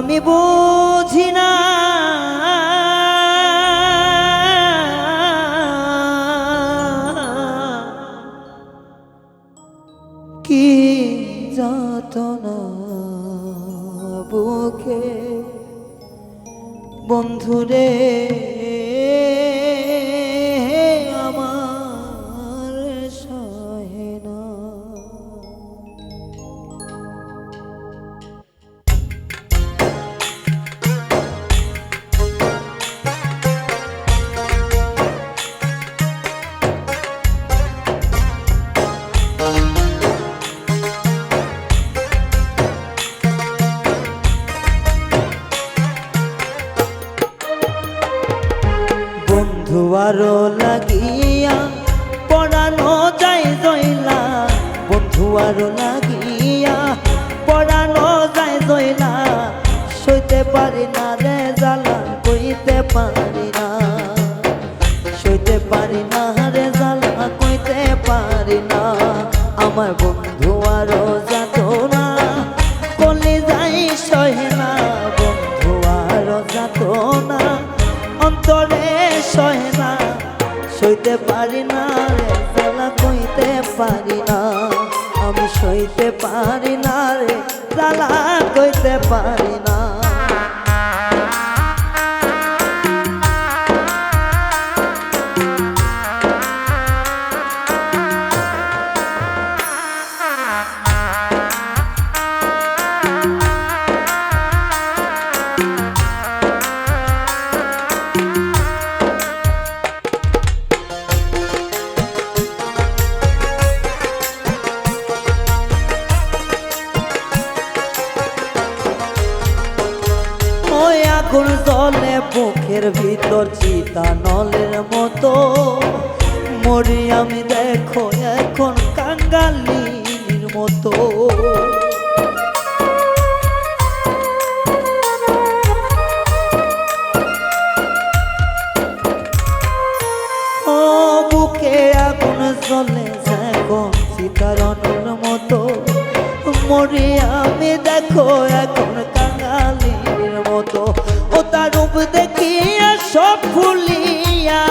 আমি বুঝি না কি যাতনা বুকে বন্ধুরে আমার সহে না। বন্ধুয়ারো লাগিয়া পড়ানো যায় জয়লা, বন্ধুয়ারো লাগিয়া পড়ানো যায় জয়লা, সইতে পারি না রে জ্বালা কইতে পারি না, সইতে পারি না রে জ্বালা কইতে পারি না। আমার বন্ধুয়ারো যাতো না কলি যাই সহে না, বন্ধুয়ারো যাতো না অন্তরে সহে না, সইতে পারি না রে জ্বালা কইতে পারি না, আমি সইতে পারি না রে জ্বালা কইতে পারি না। আগুন জ্বলে বুকের ভিতর চিতা নলের মতো, মরি আমি দেখো এখন কাঙ্গালির মতো। ও বুকে আগুন জ্বলে এখন চিতারণের মতো, মরি আমি দেখো এখন কাঙ্গালির মতো। ও তার রূপ দেখিয়া সব ভুলিয়া,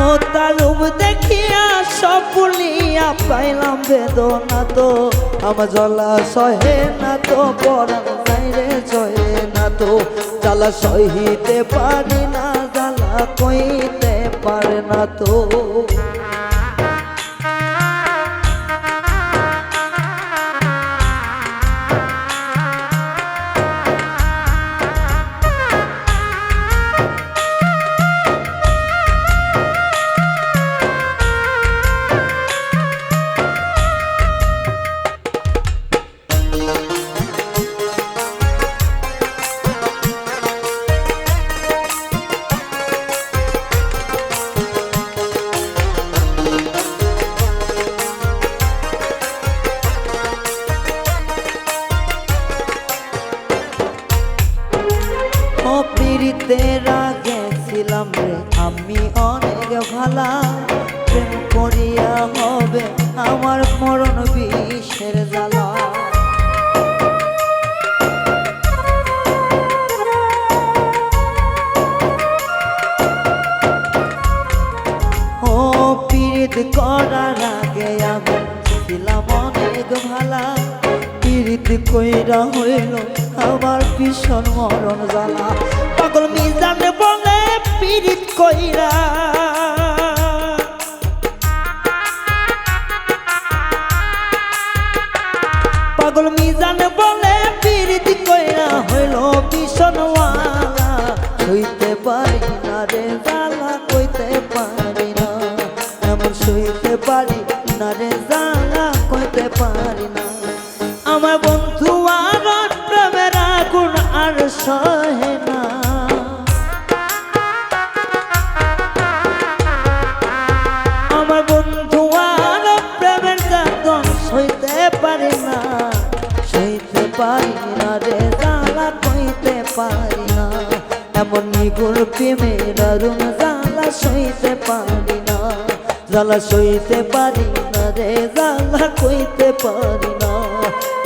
ও তার রূপ দেখিয়া সব ভুলিয়া পাইলাম বেদনা তো, আমার জ্বালা সহে না তো, পরাণ যাইরে সহে না তো, জ্বালা সহিতে পারি না, জ্বালা কইতে পারে না তো। পীড়িতেরা গেছিলাম রে আমি অনেক ভালা, প্রেম করিয়া হবে আমার মরণ বিষের জ্বালা। ও পীড়িত করার আগে আমি ছিলাম অনেক ভালা, পীড়িত কইরা হইল আমার ভীষণ মরণ জ্বালা। পাগল মিজান বলে পীড়িত কইরা, পাগল মিজান বলে পীড়িত কইরা হইল ভীষণ ওয়ালা, সইতে পারি না রে জ্বালা কইতে পারি না, এমন সইতে পারি না রে জ্বালা কইতে পারি না। আমার বন্ধু আর প্রেমের আগুন আর সহে না, আমার বন্ধু আর প্রেমের যাতন সইতে পারে না, সইতে পারি না রে জ্বালা কইতে পারি না, এমন নিগুণ প্রেমের আগুন জ্বালা সইতে পারি না, জ্বালা সইতে পারি না রে জ্বালা কইতে পারি না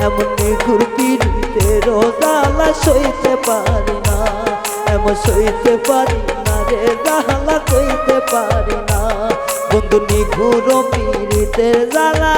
এমন নিগুর পীড়িতের জ্বালা সইতে পারি না এমন সইতে পারি না রে জ্বালা কইতে পারি না বন্ধু নিগুর পীড়িতের জ্বালা